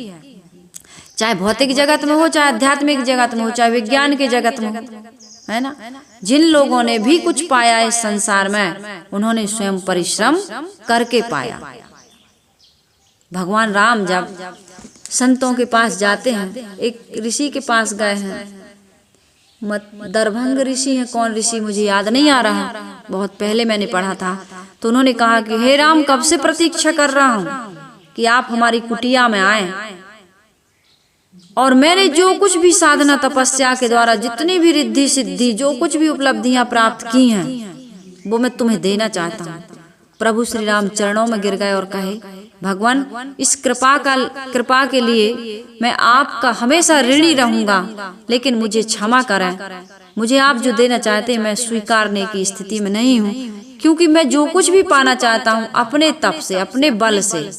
चाहे भौतिक जगत में हो, चाहे आध्यात्मिक जगत में हो, चाहे विज्ञान के जगत में हो, है ना, जिन लोगों ने भी कुछ पाया इस संसार में उन्होंने स्वयं परिश्रम करके पाया। भगवान राम जब संतों के पास जाते हैं, एक ऋषि के पास गए हैं, दरभंग ऋषि है, कौन ऋषि मुझे याद नहीं आ रहा, बहुत पहले मैंने पढ़ा था। तो उन्होंने कहा कि हे राम, कब से प्रतीक्षा कर रहा हूँ कि आप हमारी कुटिया में आए, और मैंने जो कुछ भी साधना तपस्या के द्वारा जितनी भी रिद्धि सिद्धि जो कुछ भी उपलब्धियां प्राप्त की हैं वो मैं तुम्हें देना चाहता हूँ। प्रभु श्री राम चरणों में गिर गए और कहे, भगवान इस कृपा के लिए मैं आपका हमेशा ऋणी रहूंगा, लेकिन मुझे क्षमा करें। मुझे आप जो देना चाहते हैं मैं स्वीकारने की स्थिति में नहीं हूँ, क्योंकि मैं जो कुछ भी पाना चाहता हूँ अपने तप से, अपने बल से,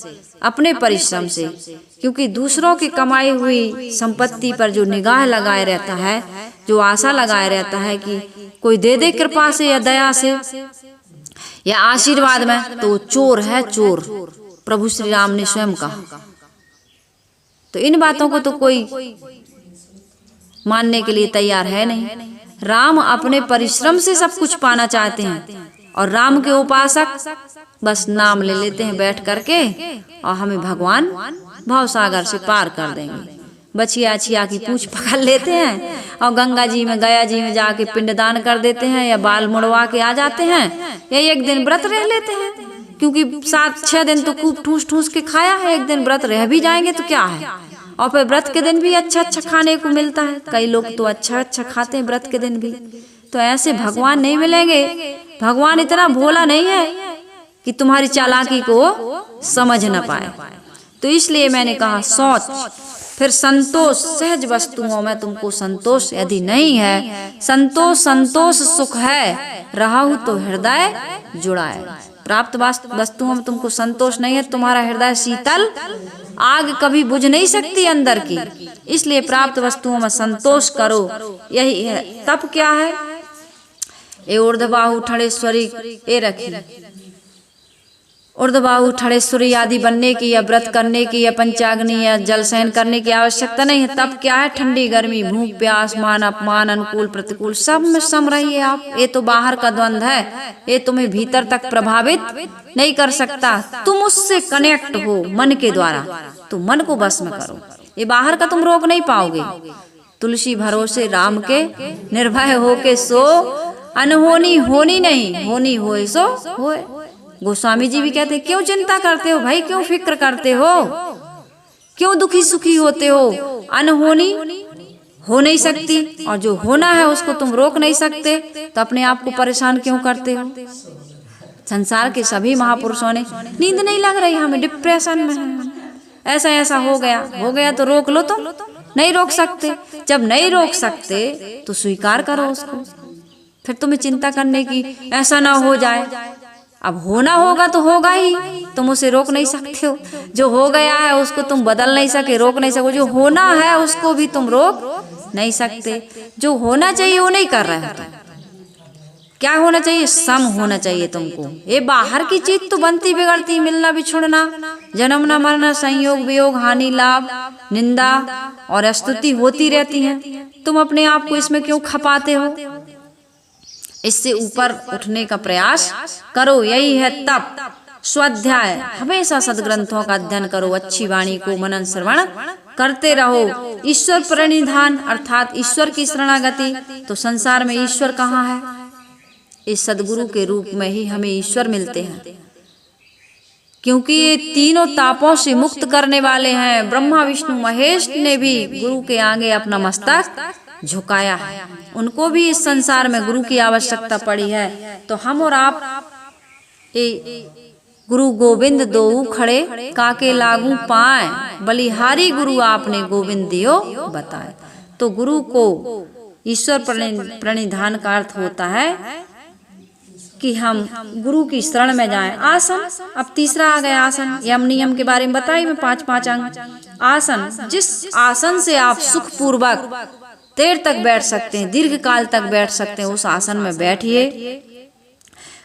अपने परिश्रम से। क्योंकि दूसरों की कमाई हुई संपत्ति पर जो निगाह लगाए रहता है, जो आशा लगाए रहता है कि कोई दे दे कृपा से या दया से या आशीर्वाद में, तो चोर है, चोर। प्रभु श्री राम ने स्वयं कहा। तो इन बातों को तो कोई मानने के लिए तैयार है नहीं। राम अपने परिश्रम से सब कुछ पाना चाहते हैं और राम के उपासक बस नाम ले लेते हैं बैठ करके और हमें भगवान भवसागर से पार कर देंगे। बछिया छिया की पूंछ पकड़ लेते हैं और गंगा जी में गया जी में जाके पिंडदान कर देते हैं या बाल मुड़वा के आ जाते हैं या एक दिन व्रत रह लेते हैं, क्योंकि 7-6 दिन तो खूब ठूस ठूस के खाया है, एक दिन व्रत रह भी जाएंगे तो क्या है। और फिर व्रत के दिन भी अच्छा अच्छा खाने को मिलता है, कई लोग तो अच्छा अच्छा खाते हैं व्रत के दिन भी। तो ऐसे भगवान नहीं मिलेंगे। भगवान इतना भोला नहीं है कि तुम्हारी चालाकी को समझ न पाए। तो इसलिए मैंने कहा सोच, फिर संतोष, सहज वस्तुओं में तुमको संतोष यदि नहीं है, संतोष सुख है, रहु तो हृदय जुड़ाए। प्राप्त वस्तुओं में तुमको संतोष नहीं है, तुम्हारा हृदय शीतल आग कभी बुझ नहीं सकती अंदर की। इसलिए प्राप्त वस्तुओं में संतोष करो, यही है। तप क्या है? ए ऊर्ध्वबाहु ठड़ेश्वरी ए रखी, ऊर्ध्वबाहु ठड़ेश्वरी आदि बनने की या व्रत करने की या पंचाग्नि या जलशयन करने की आवश्यकता नहीं है। तब क्या है? ठंडी गर्मी, भूख प्यास, मान अपमान, अनुकूल प्रतिकूल, सब में सम रहिए आप। ये तो बाहर का द्वंद्व है, ये तुम्हें भीतर तक प्रभावित नहीं कर सकता। तुम उससे कनेक्ट हो मन के द्वारा, तो मन को बस में करो। ये बाहर का तुम रोक नहीं पाओगे। तुलसी भरोसे राम के निर्भय हो के सो, अनहोनी होनी नहीं, होनी होए सो होए। गोस्वामी जी भी कहते हैं, क्यों चिंता करते हो भाई, क्यों फिक्र करते हो, क्यों दुखी सुखी होते हो। अनहोनी हो नहीं सकती और जो होना है उसको तुम रोक नहीं सकते, तो अपने आप को परेशान क्यों करते हो। संसार के सभी महापुरुषों ने नींद नहीं लग रही, हमें डिप्रेशन में है, ऐसा ऐसा हो गया तो रोक लो। तुम नहीं रोक सकते, जब नहीं रोक सकते तो स्वीकार करो उसको। फिर तुम्हें चिंता करने की ऐसा ना हो जाए। अब होना होगा तो होगा ही, तुम उसे रोक नहीं सकते हो। जो हो गया है उसको तुम बदल नहीं सके, रोक नहीं सको। जो होना है उसको भी तुम रोक नहीं सकते। जो होना चाहिए वो नहीं कर रहे हो। क्या होना चाहिए? सम होना चाहिए तुमको। ये बाहर की चीज तो बनती बिगड़ती, मिलना बिछुड़ना, जन्मना मरना, संयोग वियोग, हानि लाभ, निंदा और स्तुति होती रहती है। तुम अपने आप को इसमें क्यों खपाते हो? इससे ऊपर उठने का प्रयास करो, यही है तप। स्वाध्याय, हमेशा सदग्रंथों का अध्ययन करो, अच्छी वाणी को मनन श्रवण करते रहो। ईश्वर प्रणिधान अर्थात ईश्वर की शरणागति। तो संसार में ईश्वर कहाँ है? इस सदगुरु के रूप में ही हमें ईश्वर मिलते हैं, क्योंकि ये तीनों तापों से मुक्त करने वाले हैं। ब्रह्मा विष्णु महेश ने भी गुरु के आगे अपना मस्तक झुकाया है, उनको भी इस संसार में गुरु की आवश्यकता पड़ी है। तो हम और आप गुरु गोविंद दो खड़े, काके लागू पाए, बलिहारी गुरु आपने गोविंद दियो बताए। तो गुरु को ईश्वर प्रणिधान का अर्थ होता है कि हम गुरु की शरण में जाएं। आसन, अब तीसरा आ गया आसन। यम नियम के बारे में बताई मैं 5 अंग। आसन, जिस आसन से आप सुख पूर्वक देर तक बैठ सकते हैं, दीर्घ काल तक बैठ सकते हैं, उस आसन में बैठिए।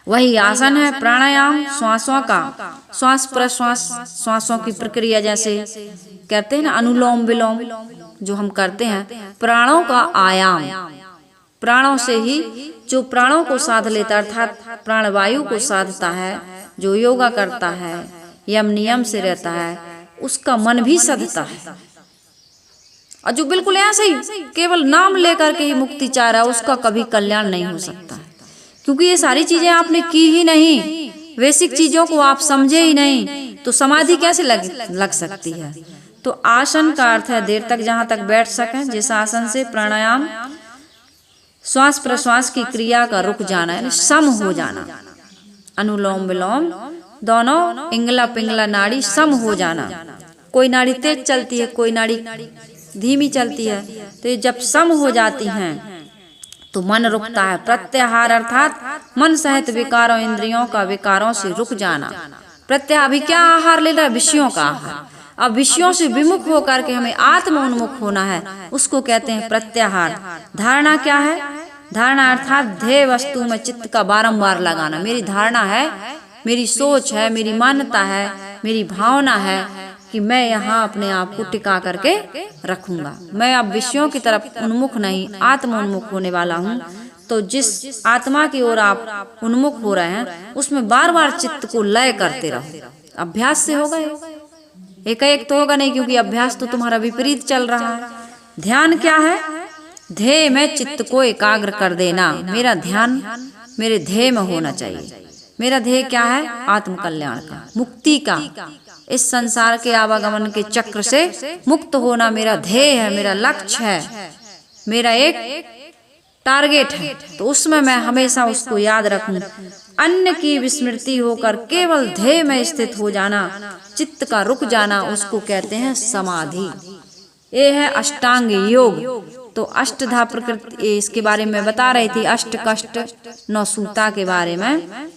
वही आसन है प्राणायाम, श्वासों का श्वास प्रश्वास, श्वासों की प्रक्रिया, जैसे कहते हैं ना अनुलोम विलोम जो हम करते हैं। प्राणों का आयाम, प्राणों से ही जो प्राणों को साध लेता अर्थात प्राणवायु को साधता है, जो योगा करता है, यम नियम से रहता है, उसका मन भी सधता है। और जो बिल्कुल ऐसे ही केवल नाम लेकर के ही मुक्ति चाह रहा है, उसका कभी कल्याण नहीं हो सकता, क्योंकि ये सारी चीजें आपने की ही नहीं, बेसिक चीजों को आप समझे ही नहीं, तो समाधि कैसे लग सकती है। तो आसन का अर्थ है देर तक जहां तक बैठ सकें, जिस आसन से प्राणायाम श्वास प्रश्वास की क्रिया का रुक जाना है, सम हो जाना। अनुलोम विलोम दोनों इंगला पिंगला नाड़ी सम हो जाना। कोई नाड़ी तेज चलती है, कोई नाड़ी धीमी चलती है। तो ये जब सम हो जाती हैं तो मन रुकता है। प्रत्याहार अर्थात मन सहित विकारों इंद्रियों का विकारों से रुक जाना। प्रत्याहार भी क्या आहार ले रहा है? विषयों का आहार। अब विषयों से विमुख होकर के हमें आत्म उन्मुख होना है, उसको कहते हैं प्रत्याहार। धारणा क्या है? धारणा अर्थात ध्येय वस्तु में चित्त का बारंबार लगाना। मेरी धारणा है, मेरी सोच है, मेरी मान्यता है, मेरी भावना है कि मैं यहाँ अपने आप को टिका करके रखूंगा। मैं अब विषयों की तरफ उन्मुख नहीं, आत्म उन्मुख होने वाला हूँ। तो जिस आत्मा की ओर आप उन्मुख हो रहे हैं उसमें बार बार चित्त को लय करते रहो। अभ्यास से होगा, एक तो होगा नहीं, क्योंकि अभ्यास तो तुम्हारा विपरीत चल रहा है। ध्यान क्या है? ध्येय में चित्त को एकाग्र कर देना। मेरा ध्यान मेरे ध्येय में होना चाहिए। मेरा ध्येय क्या है? आत्म कल्याण का, मुक्ति का, इस संसार के आवागमन के चक्र से मुक्त होना मेरा ध्येय है, मेरा लक्ष्य है, मेरा एक टारगेट है। तो उसमें मैं हमेशा उसको याद रखूं। अन्य की विस्मृति होकर केवल ध्येय में स्थित हो जाना, चित्त का रुक जाना, उसको कहते हैं समाधि। ये है अष्टांग योग। तो अष्टधा प्रकृति, इसके बारे में बता रही थी, अष्ट कष्ट नौ सूता के बारे में।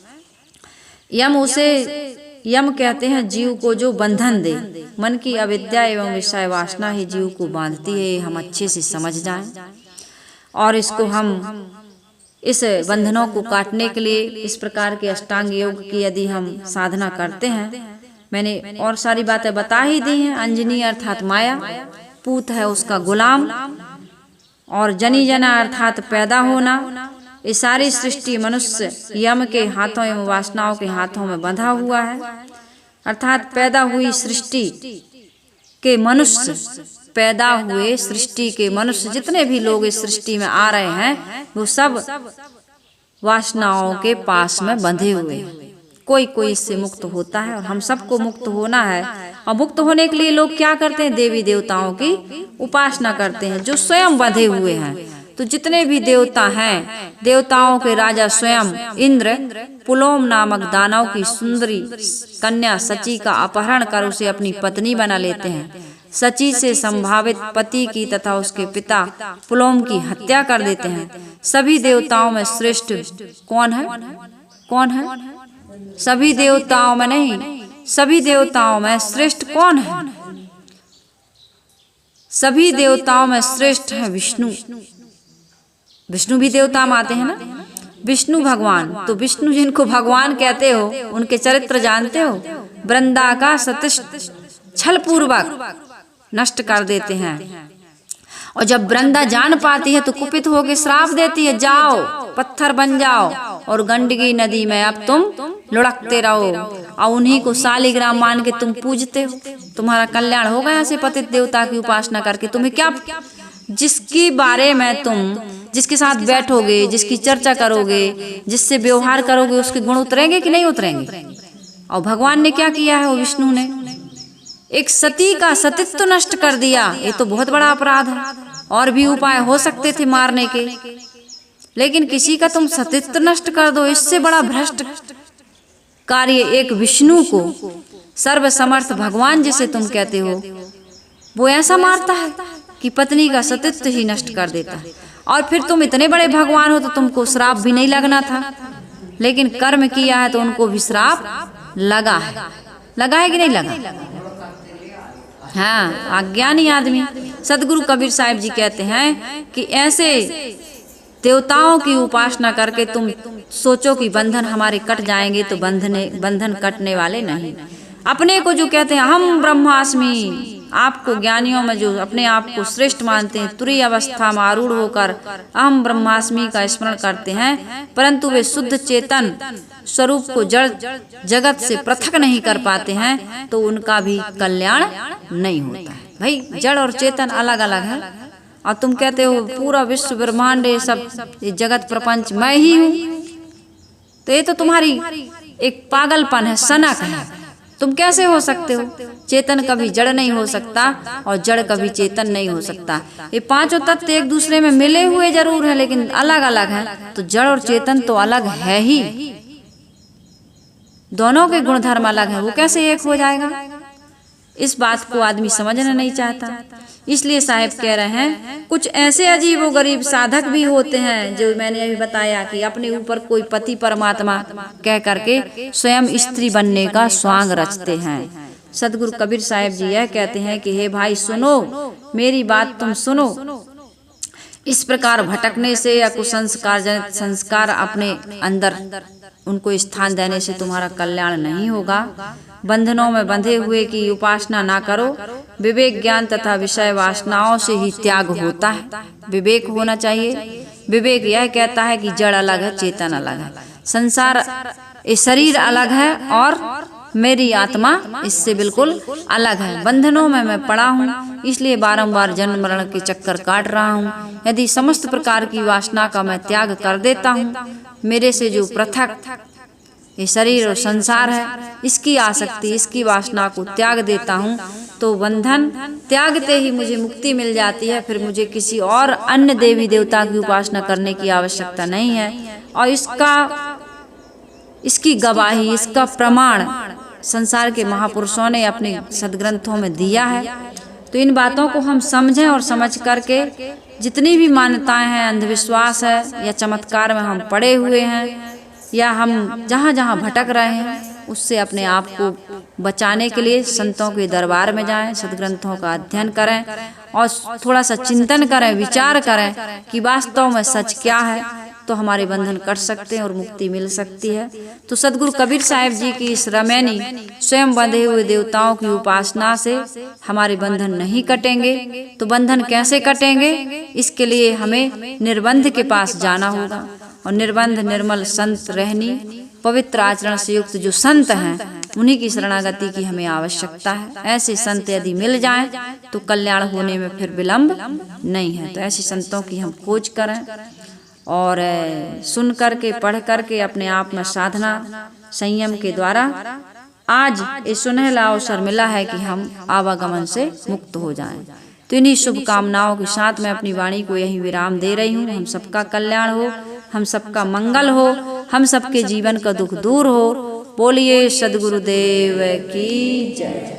यम कहते हैं जीव को जो बंधन दे। मन की अविद्या एवं विषय वासना ही जीव को बांधती है, ये हम अच्छे से समझ जाएं। और इसको हम इस बंधनों को काटने के लिए इस प्रकार के अष्टांग योग की यदि हम साधना करते हैं, मैंने और सारी बातें बता ही दी हैं। अंजनी अर्थात माया, पूत है उसका गुलाम, और जनी जना अर्थात पैदा होना। ये सारी सृष्टि मनुष्य यम के हाथों एवं वासनाओं के हाथों में बंधा हुआ है। अर्थात पैदा हुई सृष्टि के मनुष्य, पैदा हुए सृष्टि के मनुष्य, जितने भी लोग इस सृष्टि में आ रहे हैं वो सब वासनाओं के पास में बंधे हुए हैं। कोई कोई इससे मुक्त होता है और हम सबको मुक्त होना है। और मुक्त होने के लिए लोग क्या करते हैं? देवी देवताओं की उपासना करते हैं जो स्वयं बंधे हुए हैं। तो जितने भी देवता हैं, देवताओं के राजा स्वयं इंद्र पुलोम नामक दानव की सुंदरी कन्या सची का अपहरण कर उसे अपनी पत्नी बना लेते हैं। सची से संभावित पति की तथा उसके पिता पुलोम की हत्या कर देते हैं। सभी देवताओं में श्रेष्ठ कौन है? कौन है? सभी देवताओं में नहीं, सभी देवताओं में श्रेष्ठ कौन है? सभी देवताओं में श्रेष्ठ है विष्णु। विष्णु भी देवता में आते हैं ना, विष्णु भगवान। तो विष्णु जिनको भगवान कहते हो, उनके चरित्र जानते हो? वृंदा का सतिष्ठ छल पूर्वक नष्ट कर देते हैं। और जब वृंदा जान पाती है तो कुपित होकर श्राप देती है, जाओ पत्थर बन जाओ और गंडकी नदी में अब तुम लुढ़कते रहो। और उन्हीं को शालिग्राम मान के तुम पूजते हो, तुम्हारा कल्याण होगा ऐसे पतित देवता की उपासना करके। तुम्हें क्या, जिसके बारे में तुम जिसके साथ बैठोगे, जिसकी चर्चा करोगे, जिससे व्यवहार करोगे, उसके गुण उतरेंगे कि नहीं उतरेंगे? और भगवान ने क्या किया है? वो विष्णु ने एक सती का सतीत्व नष्ट कर दिया। ये तो बहुत बड़ा अपराध है। और भी उपाय हो सकते थे मारने के, लेकिन किसी का तुम सतीत्व नष्ट कर दो, इससे बड़ा भ्रष्ट कार्य एक विष्णु को, सर्वसमर्थ भगवान जिसे तुम कहते हो, वो ऐसा मारता है कि पत्नी का सतीत्व ही नष्ट कर देता है। और फिर तुम इतने बड़े भगवान हो तो तुमको श्राप भी नहीं लगना था, लेकिन कर्म किया है तो उनको भी श्राप लगा है। लगा है कि नहीं लगा? हाँ, अज्ञानी आदमी। सदगुरु कबीर साहिब जी कहते हैं कि ऐसे देवताओं की उपासना करके तुम सोचो कि बंधन हमारे कट जाएंगे, तो बंधन कटने वाले नहीं। अपने को जो कहते हैं हम ब्रह्मास्मि, आपको ज्ञानियों में जो अपने आप को श्रेष्ठ मानते हैं, तुरीय अवस्था में आरूढ़ होकर अहम ब्रह्मास्मि का स्मरण करते हैं, परंतु वे शुद्ध चेतन स्वरूप को जड़ जगत से पृथक नहीं कर पाते हैं, तो उनका भी कल्याण नहीं होता है। भाई जड़ और चेतन अलग अलग है। और तुम कहते हो पूरा विश्व ब्रह्मांड ये सब, ये जगत प्रपंच मैं ही हूँ, तो ये तो तुम्हारी एक पागलपन है, सनक है। तुम कैसे हो सकते हो? चेतन कभी जड़ नहीं हो सकता और जड़ कभी चेतन नहीं हो सकता। ये पांचों तत्व एक दूसरे में मिले हुए जरूर है, लेकिन अलग अलग है। तो जड़ और चेतन तो अलग है ही, दोनों के गुणधर्म अलग है, वो कैसे एक हो जाएगा? इस बात को आदमी समझना नहीं चाहता। इसलिए साहिब कह रहे हैं कुछ ऐसे अजीबो गरीब साधक भी होते हैं, जो मैंने अभी बताया कि अपने ऊपर कोई पति परमात्मा कह करके स्वयं स्त्री बनने का स्वांग रचते हैं। सदगुरु कबीर साहब जी यह कहते हैं कि हे भाई सुनो, मेरी बात तुम सुनो। इस प्रकार भटकने से या कुसंस्कार जनित संस्कार अपने अंदर उनको स्थान देने से तुम्हारा कल्याण नहीं होगा। बंधनों में बंधे हुए की उपासना ना करो। विवेक ज्ञान तथा विषय वासनाओं से ही त्याग होता है। विवेक होना चाहिए। विवेक यह कहता है कि जड़ अलग है, चेतन अलग है, संसार ये शरीर अलग है और मेरी आत्मा इससे बिल्कुल अलग है। बंधनों में मैं पड़ा हूँ, इसलिए बारंबार जन्म मरण के चक्कर काट रहा हूँ। यदि समस्त प्रकार की वासना का मैं त्याग कर देता हूँ, मेरे से जो पृथक ये शरीर और संसार है, इसकी आसक्ति, इसकी वासना को त्याग देता हूँ, तो बंधन त्यागते ही मुझे मुक्ति मिल जाती है। फिर मुझे किसी और अन्य देवी देवता की उपासना करने की आवश्यकता नहीं है। और इसकी गवाही, इसका प्रमाण संसार के महापुरुषों ने अपने सदग्रंथों में दिया है। तो इन बातों को हम समझें और समझ करके जितनी भी मान्यताएं हैं, अंधविश्वास है या चमत्कार में हम पड़े हुए हैं या हम जहाँ जहाँ भटक रहे हैं, उससे अपने आप को बचाने के लिए संतों के दरबार में जाएं, सदग्रंथों का अध्ययन करें और थोड़ा सा चिंतन करें, विचार करें कि वास्तव में सच क्या है, तो हमारे बंधन कट सकते हैं और मुक्ति मिल सकती है। तो सदगुरु कबीर साहब जी की इस रमैनी स्वयं बंधे हुए देवताओं की उपासना से हमारे बंधन नहीं कटेंगे। तो बंधन कैसे कटेंगे? इसके लिए हमें निर्बंध के पास जाना होगा और निर्बंध निर्मल संत रहनी, पवित्र आचरण से युक्त जो संत हैं, उन्हीं की शरणागति की हमें आवश्यकता है। ऐसे संत यदि मिल जाएं तो कल्याण होने में फिर विलंब नहीं है। तो ऐसे संतों की हम खोज करें और सुन करके, पढ़ करके अपने आप में साधना संयम के द्वारा आज ये सुनहला अवसर मिला है कि हम आवागमन से मुक्त हो जाएं। तो इन्हीं शुभकामनाओं के साथ मैं अपनी वाणी को यही विराम दे रही हूँ। हम सबका कल्याण हो, हम सबका मंगल हो, हम सबके जीवन का दुख दूर हो। बोलिए सद्गुरुदेव की जय।